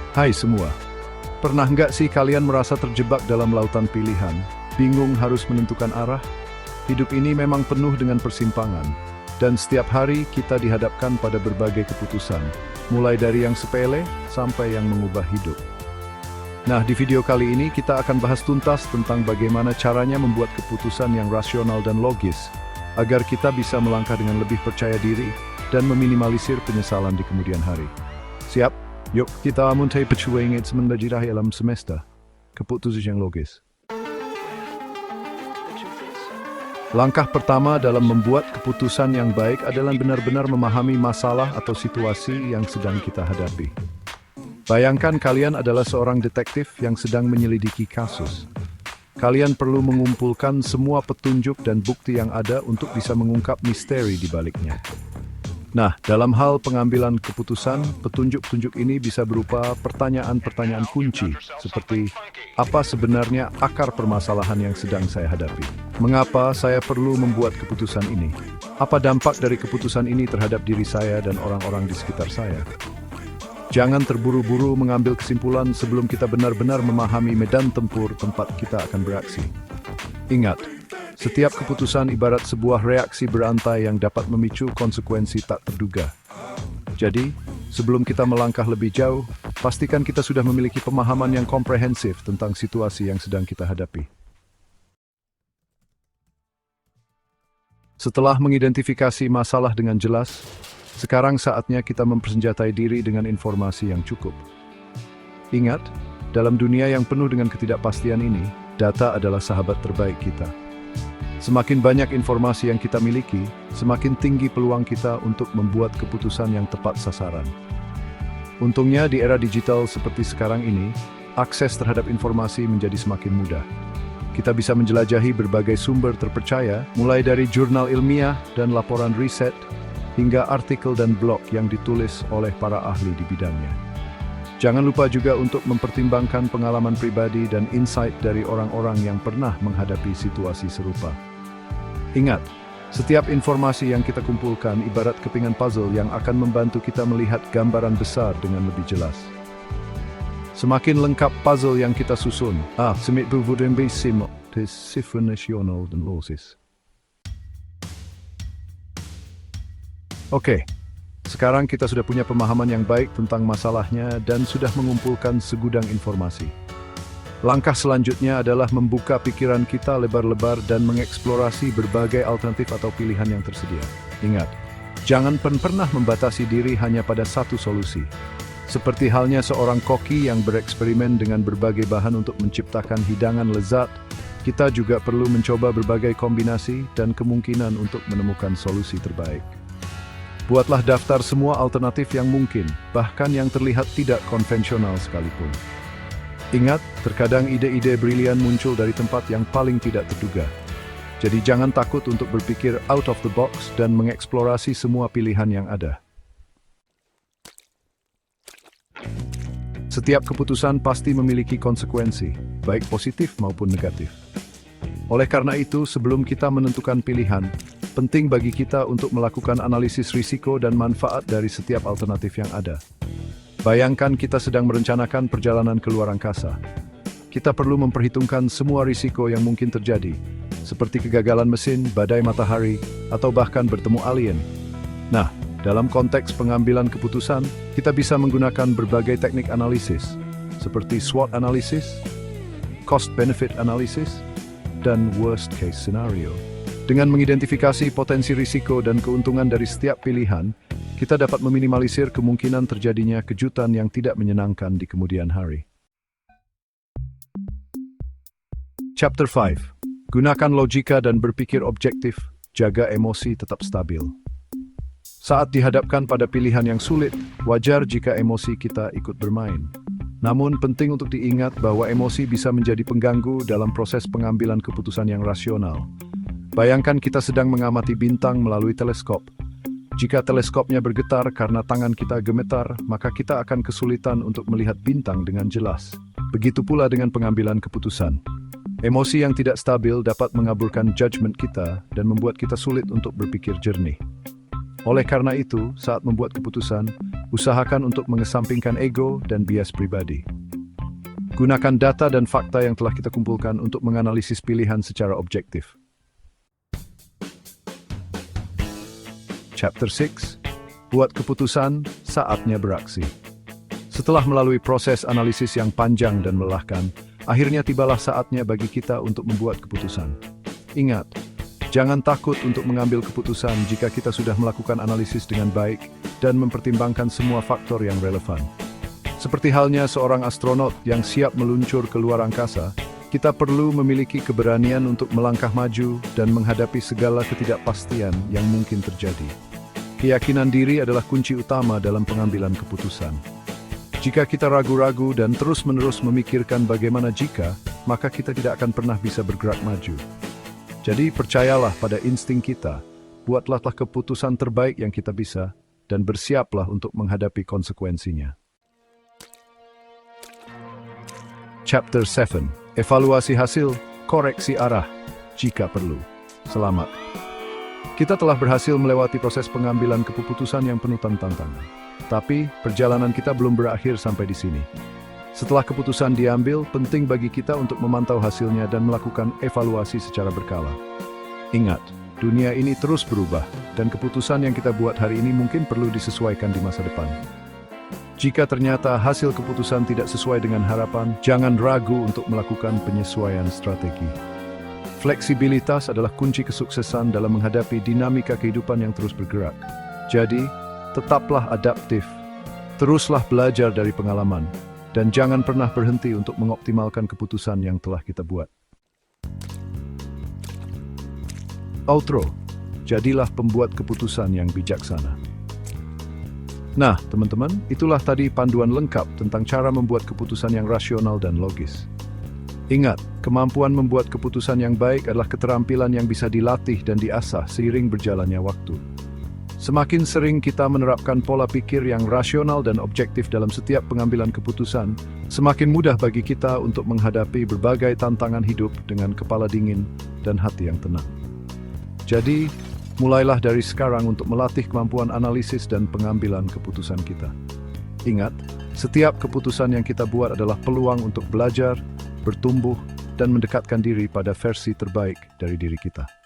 Hai semua, pernah nggak sih kalian merasa terjebak dalam lautan pilihan, bingung harus menentukan arah? Hidup ini memang penuh dengan persimpangan, dan setiap hari kita dihadapkan pada berbagai keputusan, mulai dari yang sepele sampai yang mengubah hidup. Nah, di video kali ini kita akan bahas tuntas tentang bagaimana caranya membuat keputusan yang rasional dan logis, agar kita bisa melangkah dengan lebih percaya diri dan meminimalisir penyesalan di kemudian hari. Siap? Yuk, kita mulai perjuangan semenjak dalam semester. Keputusan yang logis. Langkah pertama dalam membuat keputusan yang baik adalah benar-benar memahami masalah atau situasi yang sedang kita hadapi. Bayangkan kalian adalah seorang detektif yang sedang menyelidiki kasus. Kalian perlu mengumpulkan semua petunjuk dan bukti yang ada untuk bisa mengungkap misteri di baliknya. Nah, dalam hal pengambilan keputusan, petunjuk-petunjuk ini bisa berupa pertanyaan-pertanyaan kunci, seperti apa sebenarnya akar permasalahan yang sedang saya hadapi? Mengapa saya perlu membuat keputusan ini? Apa dampak dari keputusan ini terhadap diri saya dan orang-orang di sekitar saya? Jangan terburu-buru mengambil kesimpulan sebelum kita benar-benar memahami medan tempur tempat kita akan beraksi. Ingat, setiap keputusan ibarat sebuah reaksi berantai yang dapat memicu konsekuensi tak terduga. Jadi, sebelum kita melangkah lebih jauh, pastikan kita sudah memiliki pemahaman yang komprehensif tentang situasi yang sedang kita hadapi. Setelah mengidentifikasi masalah dengan jelas, sekarang saatnya kita mempersenjatai diri dengan informasi yang cukup. Ingat, dalam dunia yang penuh dengan ketidakpastian ini, data adalah sahabat terbaik kita. Semakin banyak informasi yang kita miliki, semakin tinggi peluang kita untuk membuat keputusan yang tepat sasaran. Untungnya di era digital seperti sekarang ini, akses terhadap informasi menjadi semakin mudah. Kita bisa menjelajahi berbagai sumber terpercaya, mulai dari jurnal ilmiah dan laporan riset, hingga artikel dan blog yang ditulis oleh para ahli di bidangnya. Jangan lupa juga untuk mempertimbangkan pengalaman pribadi dan insight dari orang-orang yang pernah menghadapi situasi serupa. Ingat, setiap informasi yang kita kumpulkan ibarat kepingan puzzle yang akan membantu kita melihat gambaran besar dengan lebih jelas. Semakin lengkap puzzle yang kita susun, semit berwujud besim sifar nasional dan logis. Oke, sekarang kita sudah punya pemahaman yang baik tentang masalahnya dan sudah mengumpulkan segudang informasi. Langkah selanjutnya adalah membuka pikiran kita lebar-lebar dan mengeksplorasi berbagai alternatif atau pilihan yang tersedia. Ingat, jangan pernah membatasi diri hanya pada satu solusi. Seperti halnya seorang koki yang bereksperimen dengan berbagai bahan untuk menciptakan hidangan lezat, kita juga perlu mencoba berbagai kombinasi dan kemungkinan untuk menemukan solusi terbaik. Buatlah daftar semua alternatif yang mungkin, bahkan yang terlihat tidak konvensional sekalipun. Ingat, terkadang ide-ide brilian muncul dari tempat yang paling tidak terduga. Jadi jangan takut untuk berpikir out of the box dan mengeksplorasi semua pilihan yang ada. Setiap keputusan pasti memiliki konsekuensi, baik positif maupun negatif. Oleh karena itu, sebelum kita menentukan pilihan, penting bagi kita untuk melakukan analisis risiko dan manfaat dari setiap alternatif yang ada. Bayangkan kita sedang merencanakan perjalanan ke luar angkasa. Kita perlu memperhitungkan semua risiko yang mungkin terjadi, seperti kegagalan mesin, badai matahari, atau bahkan bertemu alien. Nah, dalam konteks pengambilan keputusan, kita bisa menggunakan berbagai teknik analisis, seperti SWOT analysis, cost-benefit analysis, dan worst-case scenario. Dengan mengidentifikasi potensi risiko dan keuntungan dari setiap pilihan, kita dapat meminimalisir kemungkinan terjadinya kejutan yang tidak menyenangkan di kemudian hari. Chapter 5. Gunakan logika dan berpikir objektif, jaga emosi tetap stabil. Saat dihadapkan pada pilihan yang sulit, wajar jika emosi kita ikut bermain. Namun penting untuk diingat bahwa emosi bisa menjadi pengganggu dalam proses pengambilan keputusan yang rasional. Bayangkan kita sedang mengamati bintang melalui teleskop. Jika teleskopnya bergetar karena tangan kita gemetar, maka kita akan kesulitan untuk melihat bintang dengan jelas. Begitu pula dengan pengambilan keputusan. Emosi yang tidak stabil dapat mengaburkan judgement kita dan membuat kita sulit untuk berpikir jernih. Oleh karena itu, saat membuat keputusan, usahakan untuk mengesampingkan ego dan bias pribadi. Gunakan data dan fakta yang telah kita kumpulkan untuk menganalisis pilihan secara objektif. Chapter 6. Buat keputusan, saatnya beraksi. Setelah melalui proses analisis yang panjang dan melelahkan, akhirnya tibalah saatnya bagi kita untuk membuat keputusan. Ingat, jangan takut untuk mengambil keputusan jika kita sudah melakukan analisis dengan baik dan mempertimbangkan semua faktor yang relevan. Seperti halnya seorang astronot yang siap meluncur ke luar angkasa, kita perlu memiliki keberanian untuk melangkah maju dan menghadapi segala ketidakpastian yang mungkin terjadi. Keyakinan diri adalah kunci utama dalam pengambilan keputusan. Jika kita ragu-ragu dan terus-menerus memikirkan bagaimana jika, maka kita tidak akan pernah bisa bergerak maju. Jadi percayalah pada insting kita, buatlah keputusan terbaik yang kita bisa, dan bersiaplah untuk menghadapi konsekuensinya. Chapter 7. Evaluasi hasil, koreksi arah, jika perlu. Selamat. Kita telah berhasil melewati proses pengambilan keputusan yang penuh tantangan. Tapi, perjalanan kita belum berakhir sampai di sini. Setelah keputusan diambil, penting bagi kita untuk memantau hasilnya dan melakukan evaluasi secara berkala. Ingat, dunia ini terus berubah, dan keputusan yang kita buat hari ini mungkin perlu disesuaikan di masa depan. Jika ternyata hasil keputusan tidak sesuai dengan harapan, jangan ragu untuk melakukan penyesuaian strategi. Fleksibilitas adalah kunci kesuksesan dalam menghadapi dinamika kehidupan yang terus bergerak. Jadi, tetaplah adaptif, teruslah belajar dari pengalaman, dan jangan pernah berhenti untuk mengoptimalkan keputusan yang telah kita buat. Outro, jadilah pembuat keputusan yang bijaksana. Nah, teman-teman, itulah tadi panduan lengkap tentang cara membuat keputusan yang rasional dan logis. Ingat, kemampuan membuat keputusan yang baik adalah keterampilan yang bisa dilatih dan diasah seiring berjalannya waktu. Semakin sering kita menerapkan pola pikir yang rasional dan objektif dalam setiap pengambilan keputusan, semakin mudah bagi kita untuk menghadapi berbagai tantangan hidup dengan kepala dingin dan hati yang tenang. Jadi, mulailah dari sekarang untuk melatih kemampuan analisis dan pengambilan keputusan kita. Ingat, setiap keputusan yang kita buat adalah peluang untuk belajar, bertumbuh, dan mendekatkan diri pada versi terbaik dari diri kita.